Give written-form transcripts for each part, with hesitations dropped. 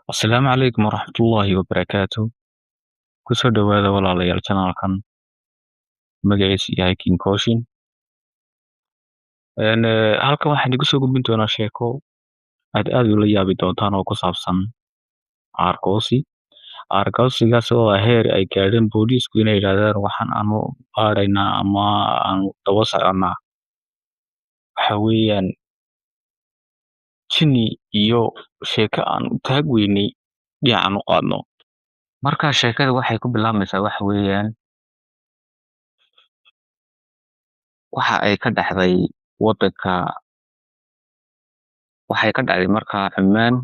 Asalaamu calaykum waraxmatullaahi wabarakaatuh. Kusoo dhawaada walaalayaal channelkan magaciisu yahay King Koshin. Halkan waxaan igu soo gudbin doonaa sheeko aad ula yaabi doontaan oo ku saabsan aargoosi. Aargoosigaas oo ah heer ay gaadheen booliisku inay yidhaahdaan waxaan aanu baadhaynaa ama aanu daba soconaa waxa weeyaan jinni iyo sheeko aan u taag weynay dhinacan u qaadno. Marka sheekada waxay ku bilaabmaysaa waxa weeyaan waxa ay ka dhacday waddanka waxay ka dhacday markaa Cumaan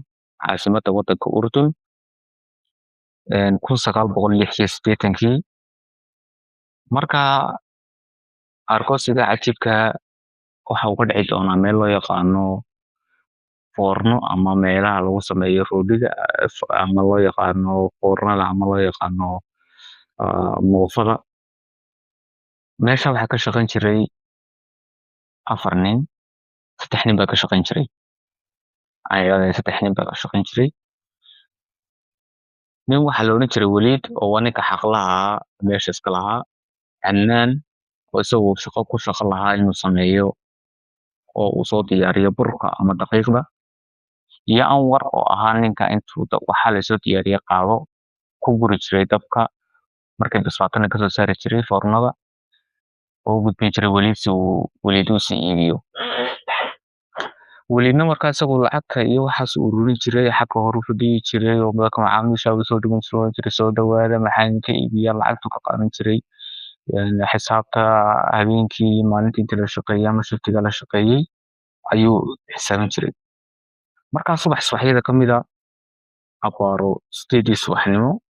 caasimadda waddanka Urdun 1986. Markaa aargoosiga cajiibka waxa uu ka dhici doonaa meel loo yaqaano foorno ama meelaha lagu sameeyo roodhida ama loo yaqaano foornada ama loo yaqaano moofada. Meesha waxaa ka shaqayn jiray 4 nin, 3 nin baa ka shaqayn jiray. 3 nin baa ka shaqayn jiray. Nin waxaa la odhan jiray Waliid oo waa ninka xaqlaha meesha iska lahaa. Cannaan oo isagu ku shaqo lahaa inuu sameeyo oo uu soo diyaariyo burka ama daqiiqda. Iyo Anwar oo ahaa ninka intuu waxaa la soo diyaariyo qaado ku guri jiray dabka markay bislaatana kasoo saari jiray foornada oo u gudbin jiray Waliid si uu Waliid u sii iibiyo. Waliidna markaa isagu lacagta iyo waxaas uu ururin jiray xagga hore u fadhiyi jiray oo dadka macaamiisha u soo dhigan jiray soo dhawaada maxaan ka iibiyaa lacagtu ka qaadan jiray. Xisaabta habeenkii maalintii intii la shaqeeyay ama shiftiga la shaqeeyay ayuu xisaabin jiray. Markaa subaxyada ka mid ah abaaro 8 subaxnimo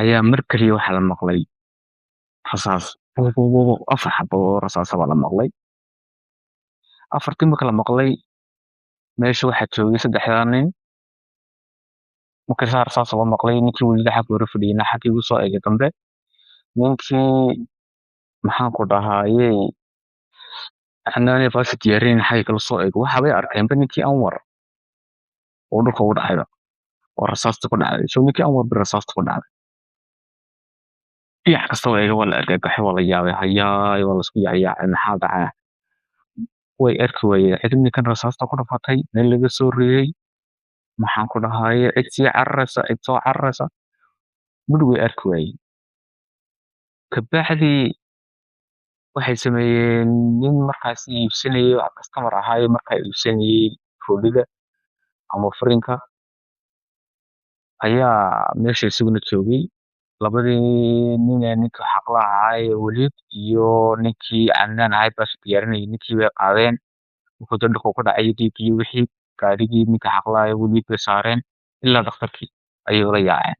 ayaa mar kaliya waxaa la maqlay rasaas 4 xabo oo rasaas baa la maqlay. 4tii marka la maqlay meesha waxaa joogay 3 nin. Markii rasaas la maqlay ninkii Waliid xagga hore fadhiyayna xaggii ugu soo eegay dambe. Ninkii maxaan ku dhahayay Cannaan baas diyaarin xagga kala soo eegay waxa bay arkeen ninkii Anwar oo dhulka u dhacay oo rasaasta ku dhacday. Ninkii Anwar bir rasaasta ku dhacday. dhinac kasta oo eega waa la argagaxay waa la yaabay hayaay waa la isku yaacay maxaa dhacay way arki waayeen cid ninkan rasaasta ku dhafatay meel laga soo reeyay maxaan ku dhahayay cid sii cararaysa cid soo cararaysa mid way arki waayeen. Kabacdi waxay sameeyeen nin markaas iibsanayay customer ahaa markaa iibsanayay roodhida ama furinka ayaa meesha isaguna joogay. Labadii nin ee ninka xaqlaha ahaa Waliid iyo ninkii Cannaan ahaa baas diyaarinayay ninkii way qaadeen wuxuu dadku ku dhacay dhiigii wixii gaarigii ninka xaqlaha Waliid bay saareen ilaa dhakhtarkii ayay la yaaceen.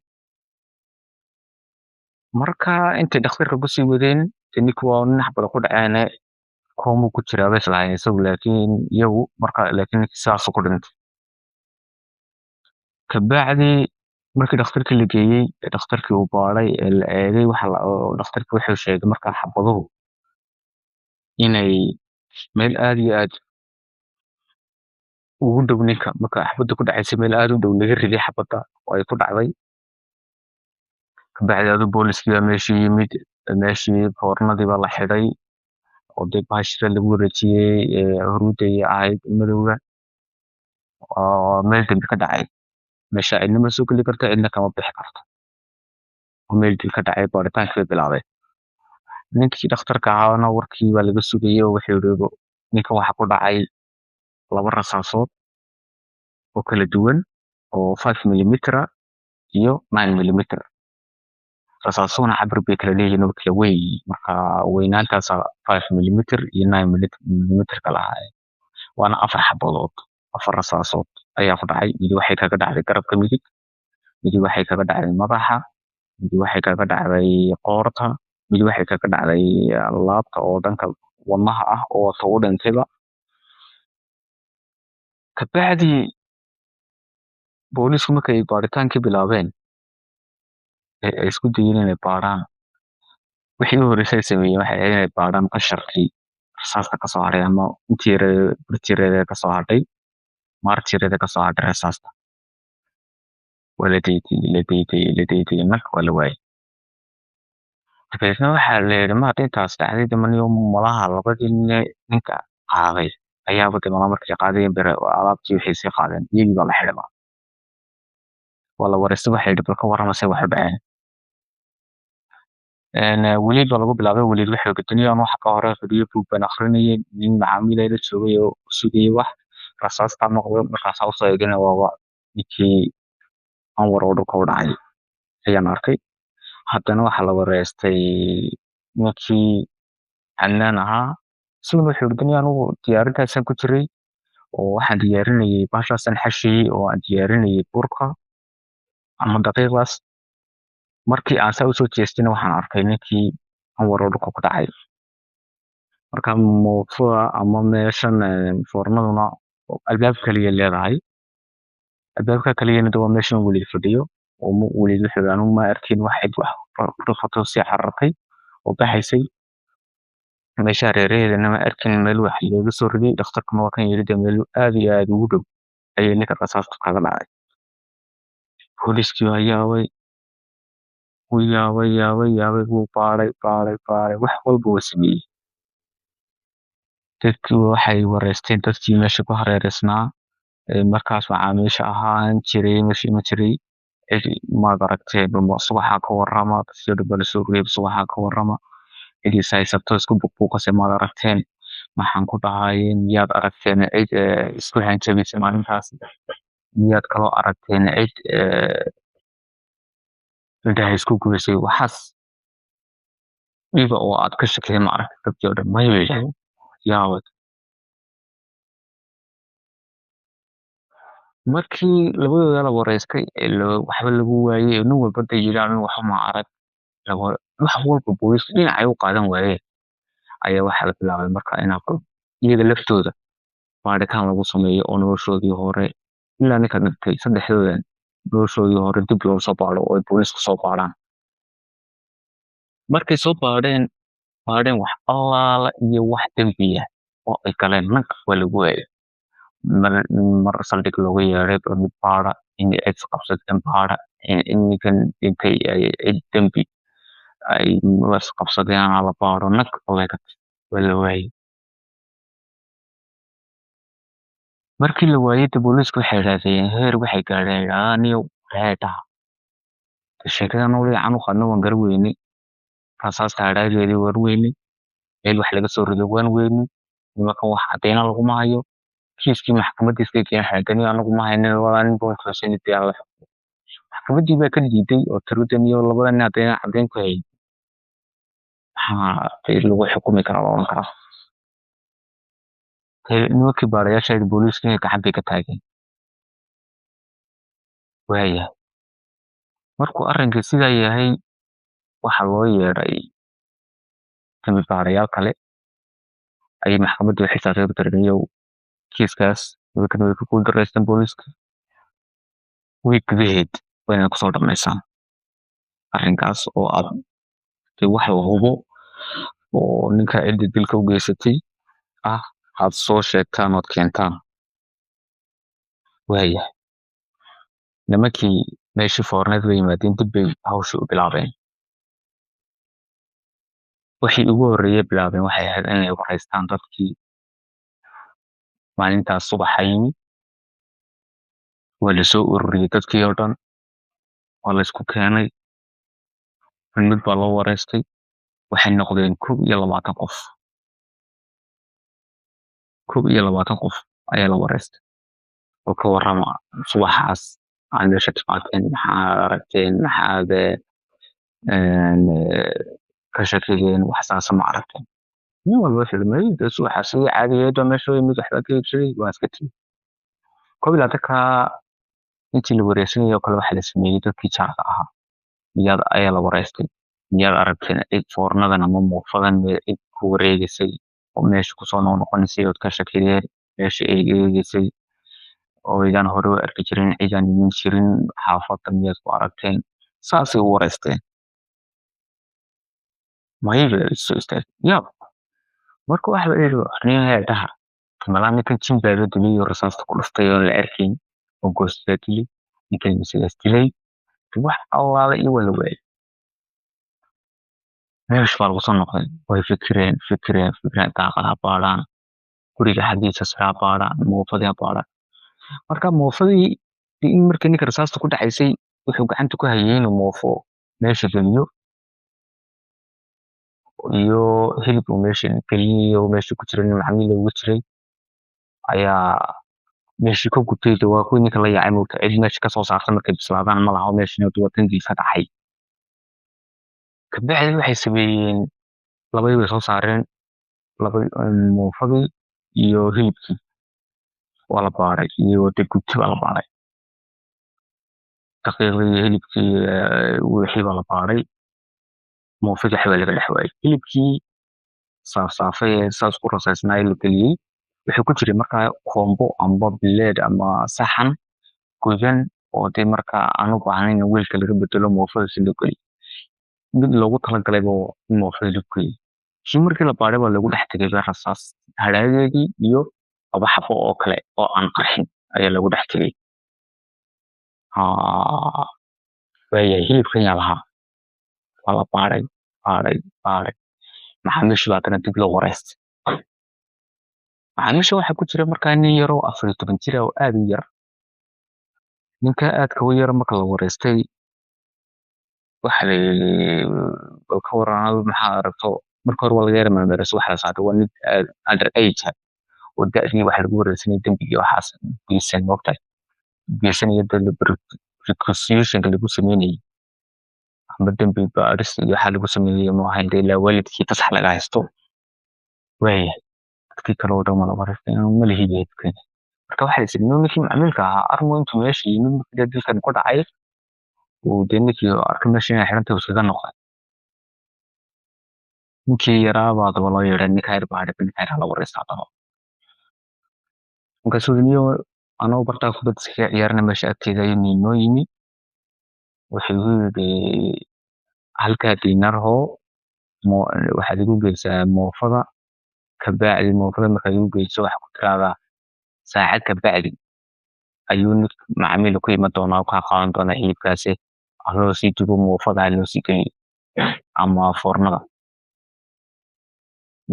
Marka intay dhakhtarka ku sii wadeen ninkii waa nin xabada ku dhaceen koomo ku jira bas lahayn isagu laakiin iyagu marka laakiin saas ku dhintay. Kabacdi markii dhakhtarkii la geeyay dhakhtarkii uu baaray la eegay dhakhtarkii wuxuu sheegay markaa xabaduhu inay meel aad iyo aad ugu dhow ninka marka xabada ku dhacaysay meel aad u dhow laga riday xabada oo ay ku dhacday. Kabacdi booliskii baa meeshii yimid meeshii foornadii baa la xidhay oo dib baashira lagu wareejiyay huruuday ahayd madowga oo meel dambi ka dhacay. meesha cidna ma soo geli karto cidna kama bixi karto oo meel dil ka dhacay baaritaankii bilaabay. Ninkii dhakhtarka ahaana warkii baa laga sugayay oo wuxuu yiri ninka waxa ku dhacay 2 rasaasood oo kala duwan oo 5 millimeter iyo 9 millimeter. rasaasuhuna cabir bay kala leeyihiin oo kala weyn marka weynaantaas 5 millimeter iyo 9 millimeter kala ahaayeen waana 4 xabadood 4 rasaasood ayaa ku dhacay. Mid waxay kaga dhacday garabka midig, mid waxay kaga dhacday madaxa, mid waxay kaga dhacday qoorta, mid waxay kaga dhacday laabta oo dhanka wadnaha ah oo soo dhintayba. Kabacdi boolisku markay baaritaankii bilaabeen ay isku dayeen inay baaraan wixii u horeysay sameeyeen waxay ahayd inay baaraan qasharkii rasaasta ka soo haray ama intii birtireeda ka soo hadhay maartireeda ka soo hadhay rasaasta waa la deydayey marka waa la waayey. Dabeetna waxaa la yidhi mar haddii intaas dhacday de niyo malaha labadii ninka qaaday ayaaba de malaha markay qaadayeen alaabtii waxay sii qaadeen iyagii baa la xidhay waa la wareystay waxay yidhi bal ka warrama say wax u dhaceen. weliid baa lagu bilaabay weliid wuxuu yidhi duniyaan waxa ka hore fadhiyo buug baan akrinayay nin macaamiil la joogay oo sugayay wax rasaastaa noqday markaasaa usoo eegana waaba ninkii anwar oo dhulka u dhacay ayaan arkay. haddana waxaa la wareystay ninkii xanaan ahaa isaguna wuxuu yidhi duniyaan anigu diyaarintaasaan ku jiray oo waxaan diyaarinayay bahashaasaan xashiyey oo aan diyaarinayay burka ama daqiiqdaas markii aan saa usoo jeestina waxaan arkay ninkii anwar oo dhulka ku dhacay. marka muuqada ama meeshan foornaduna albaab kaliya leedahay albaabka kaliyana de waa meeshan weliid fadhiyo oo weliid wuxuu yidhi anigu ma arkin wax cid wax rufato sii carartay oo baxaysay meesha hareeraheedana ma arkin meel wax looga soo riday dhakhtarkuna waa kan yidhi de meel aad iyo aad ugu dhow ayay ninka rasaasta kaga dhacay. booliiskii waa yaabay wuu yaabay wuu baaray wax walba waa sameeyey. dadkii waxay wareysteen dadkii meesha ku hareereysnaa markaas macaamiisha ahaan jiray meesha ima jiray maad aragteen subaxaa ka warrama dadkii dhan baa lasoo rogay subaxaa ka warrama cidiis haysabto isku buqbuuqase maad aragteen maxaan ku dhahaayeen miyaad aragteen cid isku hanjabaysa maalintaas miyaad kaloo aragteen cid indhaha isku gubaysay waxaas dhiba oo aad ka shakeen ma aragtay dadkii oo dhan may bay yidhahdeen yaabad. markii labadooda la wareystay waxba lagu waayey nin walba da yidhi anigu waxba ma arag wax walba booliisku dhinacay u qaadan waayeen ayaa waxaa la bilaabay marka inaa iyaga laftooda baaritaan lagu sameeyo oo noloshoodii hore ilaa ninka dhintay saddexdoodan noloshoodii hore dib loo soo baaro oo ay booliisku soo baaraan. markay soo baadheen wax allaala iyo wax dembiya oo ay galeen nag waa lagu waayay. mar saldhig looga yeeday mid baara in cid qabsadeen baara in ninkan dhintay cid dembi ay las qabsadeen la baaro nag waa la waayay. markii la waayay de booliisku waxay raadiyeen heer waxay gaadheen aniyo reetaha sheekadan walican u qadna waan garan weynay rasaasta hadhaageedii waan weynay meel wax laga soo rido waan weynay nimankan wax cadeyna laguma hayo kiiskii maxkamadda iska keen xaadani anagu ma haynin labada nin baa kalsooni diyaar maxkamaddii baa ka diiday oo tiradan iyo labada nin caddeyn ku hayay maxaa lagu xukumi karaa la oran karaa. nimankii baarayaasha booliiska inay gacan bay ka taageen. waayahay markuu arrinkii sidaa yahay waxaa loo yeedhay dambi baarayaal kale ayay maxkamaddu xisaabteeda tarbiyow kiiskaas nimankan way ku guuldareysteen booliiska way gudaheed wayna kusoo dhammaysaan arrinkaas oo aad wax la hubo oo ninka cidda dilka u geysatay aad soo sheegtaan ood keentaan. waayahay nimankii meeshii foorneed way yimaadeen dib bay hawshii u bilaabeen. wixii ugu horreeyay bilaabeen waxay ahayd inay wareystaan dadkii maalintaas subaxa yimid waa lasoo ururiyey dadkii oo dhan waa laysku keenay mid baa loo wareystay waxay noqdeen 21 qof 21 qof ayaa la wareystay oo ka warrama subaxaas aan meesha timaadeen maxaad aragteen maxaad ka shakigeen wax saasa ma aragteen nin walba filmay subaxaas sidii caadigeed meesha yimid waxba ka iibsaday waa iska timi 21 intii la wareysanayay oo kale waxaa la sameeyey dadkii jaarka ahaa miyaad ayaa la wareystay miyaad aragteen cid foornadan ama muufadan cid ku wareegaysay oo meesha kusoo noqonaysay ood ka shakiyeen meesha ay eegaysay oo idaan hore u arki jirin cidaan idin jirin xaafadda miyaad ku aragteen saasay u wareysteen. mayba soo istaag yaab marka waxa la yidhi arniyo heedhaha malaa ninkan jin baa la dilay oo rasaasta ku dhuftay oo la arkayn oo goostaa dilay ninkii isaga isdilay wax allaale iyo wala waayay meesh baa lagu soo noqday way fikireen daaqadaha baadhaan guriga xaggiisa siraa baadhaan moofadii baadhaan marka moofadii in markii ninka rasaasta ku dhacaysay wuxuu gacanta ku hayay inuu moofo meesha geliyo iyo hilib uu meesha geliyo meesha ku jira nin macmiil ugu jiray ayaa meeshii ka gubtay waa kuwii ninka la yaacay moogta cid meesha kasoo saarta markay bislaadaan ma laha meeshana wadankiisa dhacay kabacdi waxay sameeyeen labadii bay soo saareen moofadii iyo hilibkii waa la baaray iyo de gubti baa la baaray daqiiqdii hilibkii wixii baa la baaray moofadii waxbaa laga dhex waayay hilibkii saafsaafay ee saas ku rasaysnaa la geliyey wuxuu ku jiray markaa koombo amba bileed ama saxan godan oo dee markaa aan u baahnayn in weelka laga bedelo moofada si loo geliyo mid loogu talagalay in moofada lagu geliyo kii markii la baaray baa lagu dhex tegay rasaas hadhaageedii iyo laba xabo oo kale oo aan qarxin ayaa lagu dhex tegay waayahay hilibkan yaa lahaa waa la baaray maxaamiishii baa haddana dib loo wareystay maxaamiisha waxaa ku jira markaa nin yaroo 14 jir oo aad u yar ninka aadka u yar marka la wareystay waxa la bal ka waran maxaa aragto marka hore waa laga yara maamuleyso waxa la saaray waa nin under age oo da'dii waxa lagu wareysanay dambigii waxaas geysan waqti geysanaya reconstruction lagu sameeyay ama dambi baaris iyo waxa lagu sameeyay ma ahayn ilaa waalidkii fasax laga haysto waayahay dadkii kale oo dhan la wareystay ma lihiid marka waxa la sameeyay ninkii macmiilka ahaa armo intuu meesha yimid markii dilkan ku dhacay uu ninkii arkay meesha inay xirantay uu iskaga noqday ninkii yaraa baa daba loo yeedhay ninka yar baa la wareystaa markaasuu niyo anoo bartaa kubadda iskaga ciyaarna meesha agteeda ayuu noo yimi wuxuu yidhi halkaa diinarho waxaad igu geysaa moofada kabacdi moofada markaad igu geyso waxa ku tiraahdaa saacad kabacdi ayuu macmiil ku iman doonaa kaa qaadan doonaa hilibkaasi loo sii dubo moofada loo sii geliyo ama foornada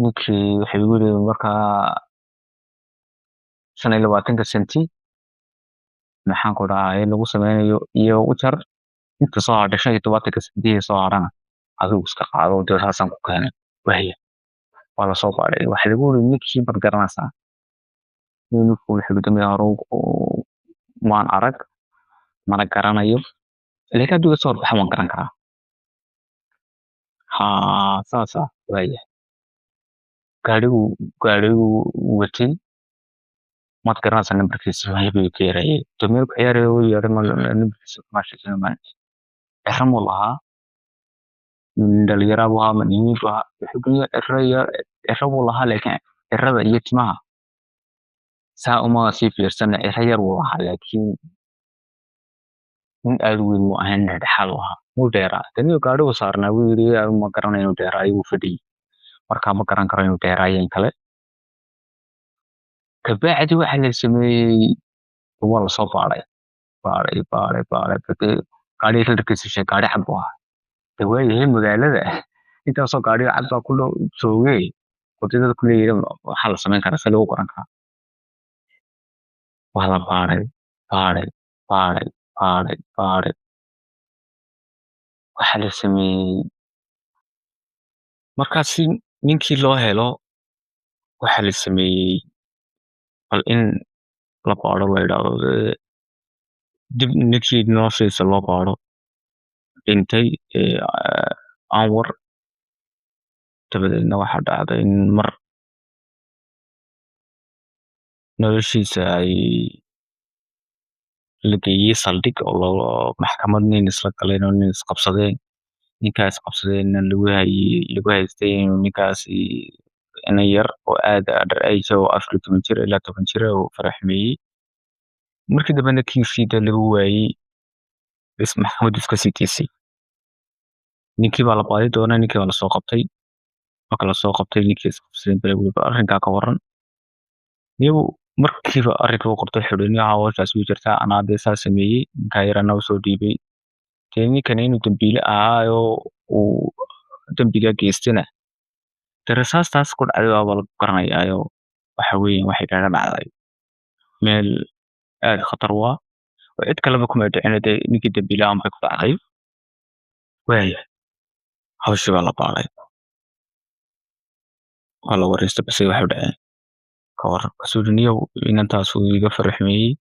ninkii wuxuu igu yidhi markaa 25 senti maxaan ku dhahaa lagu sameynayo iyo u jar inta soo hadhay 25 senti soo harana adigu iska qaado dee raasaan ku keenay waa la soo baaray waxa lagu yidhi ninkii bad garanaysaa ninkuu wuxuu dambeeyay hore maan arag mana garanayo laakiin hadduu soo horbaxa waan garan karaa saasa waayahay gaarigu watay maad garanaysaa nambarkiisa waxbuu ka yarayay dameer ku ciyaaraya uu yeedhay nambarkiisa kuma sheegin maan eramuu lahaa dhalinyaro buu ahaa madiniin buu ahaa wuxuu ero buu lahaa laakiin erada iyo timaha saa uma sii fiirsan ero yar buu ahaa laakiin nin aad u weyn muu ahayn dhexdhexaad u ahaa muu dheeraa daniyo gaadhigu saarnaa wuu yidhi ma garanayo inuu dheeraa ayuu fadhiyey markaa ma garan karo inuu dheeraayeen kale kabacdi waxa la sameeyey waa la soo baaray gaadhiga kalarkiisa sheeg gaadhi cad buu ahaa dee waayahay magaalada intaasoo gaadhiga cad baa ku dhow joogay wadadada ku leeyahay waxaa la samayn karaa si lagu qoran karaa waa la baaray waxa la sameeyey markaas si ninkii loo helo waxa la sameeyey bal in la baaro la yidhaahdo dib ninkii noloshiisa loo baaro dhintay anwar dabadeedna waxaa dhacday in mar noloshiisa ay la geeyey saldhig oo maxkamad nin isla galeen oo nin isqabsadeen ninkaas qabsadeenna lagu haystay inuu ninkaasi ina yar oo aad under age oo 14 jir ilaa 10 jir oo faraxmeeyey markii dambena kiisiida lagu waayey maxkamadu iska sii tiisay ninkii baa la baadi doonaa ninkii baa lasoo qabtay marka lasoo qabtay ninkii isqabsadeen bale weliba arrinkaa ka waran niyow markiiba arrinka uu qortay wuxuu yidhi nin hawshaas way jirtaa anaa dee saa sameeyey ninkaa yar anaa usoo dhiibay dee ninkani inuu dambiile ahaayo uu dambiga geystana dee rasaastaas ku dhacday waaba lagu garanayaayo waxa weeyaan waxay kaga dhacday meel aad khatar u ah oo cid kaleba kuma dhicin dee ninkii dambiilahan bay ku dhacday waaya hawshii baa la baaray waa la wareystay base waxay dhaceen ka war kasuuliniyow inantaas uu iga faraxmeeyey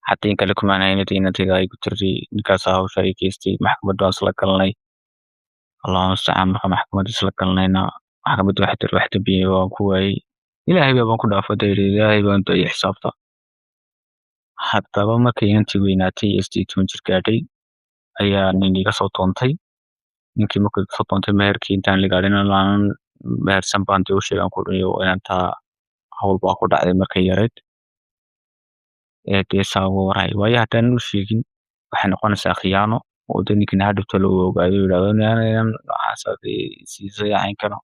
xataa in kale kumaan haynata inantayda ay ku tirtay ninkaas hawsha ay geystay maxkamad baan isla galnay allahu mustacaan marka maxkamad isla galnayna maxkamad waxay tiri wax dambiya waan ku waayey ilaahay baan ku dhaafay dayri ilaahay baan dayay xisaabta haddaba markay inantii weynaatay ee 18 jir gaadhay ayaa nin iga soo doontay ninkii markuu iga soo doontay meherkii intaan la gaadhin aan mehersan baan dee u sheegan ku dhiniyo inantaa hawl baa ku dhacday markay yareed dee saa uga waray waayo haddaanan u sheegin waxay noqonaysaa khiyaano oo dee ninkina hadhowta la ogaado yidhahdo inan waxaasaad siisay caynkano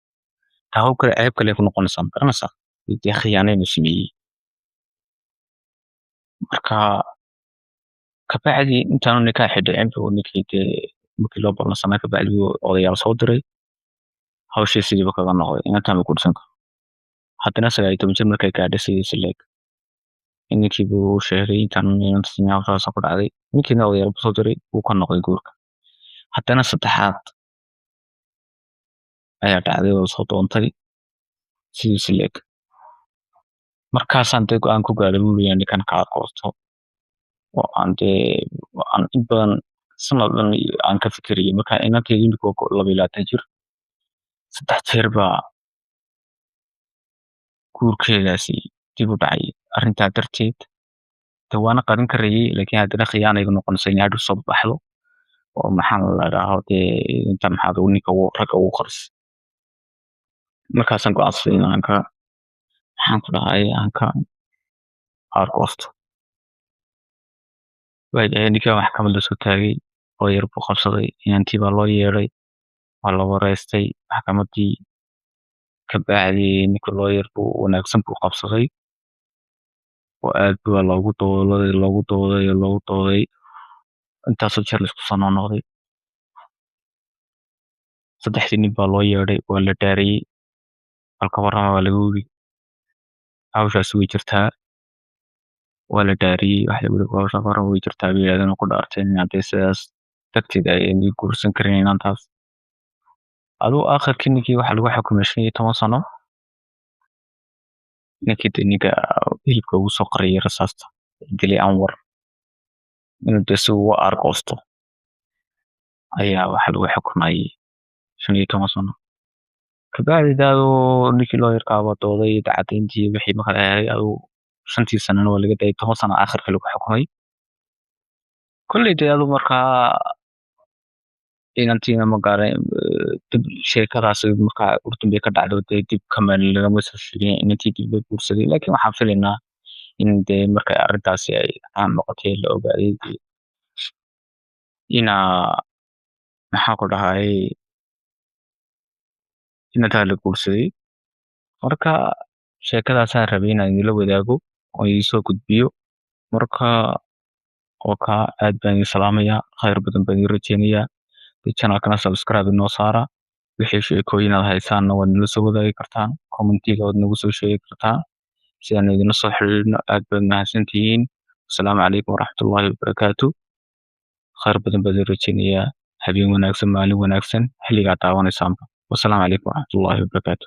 taa hawl kale ceeb kale ku noqonaysaa ma garanaysaa dee khiyaano inuu sameeyey marka kabacdi intaanu nikaaxi dhicin buu ninkii dee markii loo ballansanaa kabacdi buu odayaal soo diray hawshii sidiiba kaga noqday inantaan ma guursan karo haddana 19 jir markay gaadhay sidiisa leeg ninkii buu u sheegay intaan inantii hawshaas ku dhacday ninkiina odayaal buu soo diray wuu ka noqday guurka haddana saddexaad ayaa dhacday oo soo doontay sidiisa leeg markaasaan dee go-aan ku gaadhay buu leeyahay ninkan kaa goosto oo aan dee aan in badan sanad dhan aan ka fikirayay marka inanteedu imika waa 22 jir 3 jeer baa guurkeedaasi dib u dhacay arrintaa darteed dee waana qarin karayay laakiin haddana khiyaanay igu noqonaysaa inay hadhow soo baxdo oo maxaa la dhahaa dee inta maxaad ninka ragga ugu qarisay markaasaan go'aansaday in aan ka maxaan ku dhahay aan ka aargoosto waayahay ninkaa maxkamad la soo taagay oo yar buu qabsaday inantii baa loo yeedhay waa la wareystay maxkamaddii kabacdi ninka lawyer buu wanaagsan buu qabsaday oo aad baa loogu dooday intaasoo jeer laisku soo noqnoqday saddexdii nin baa loo yeedhay waa la dhaariyey halka warrama waa laga wigi hawshaasi way jirtaa waa la dhaariyey waxa lagu yidhi hawsha warrama way jirtaa bay yidhahdeen oo ku dhaarteen haddee sidaas darteed ayaan guursan karin inantaas aduu aakhirkii ninkii waxa lagu xukumay 15 sano ninkii dee ninka hilibka ugu soo qariyay rasaasta dilay Anwar inuu dee si uga aargoosto ayaa waxa lagu xukumay 15 sano kabacdi daadoo ninkii lawyerkaa baa dooday caddayntii wixii marka aduu 5 sanana waa laga dayay 10 sano aakhirka lagu xukumay kolley dee aduu markaa inantiina ma gaaray dib sheekadaas markaa urdun bay ka dhacdo dee dib kamaan lagama soo sheegin inantii dib loo guursaday laakiin waxaan filaynaa in dee markay arrintaasi ay caan noqotay la ogaaday inaa maxaa ku dhahay inantaa la guursaday marka sheekadaasaan rabay inaan idinla wadaago oo idinsoo gudbiyo marka oo kaa aad baan idin salaamayaa khayr badan baan idin rajeynayaa channelkana subscribe inoo saara wixii sheekooyin aad haysaanna waad nala soo wadaagi kartaan commentiga waad nagu soo sheegi kartaan si aan idinla soo xiriirno aad baad mahadsantihiin asalaamu calaykum waraxmatullaahi wabarakaatu khayr badan baan idin rajeynayaa habeen wanaagsan maalin wanaagsan xilligaa daawanaysaanba wasalaamu calaykum waraxmatullaahi wabarakaatu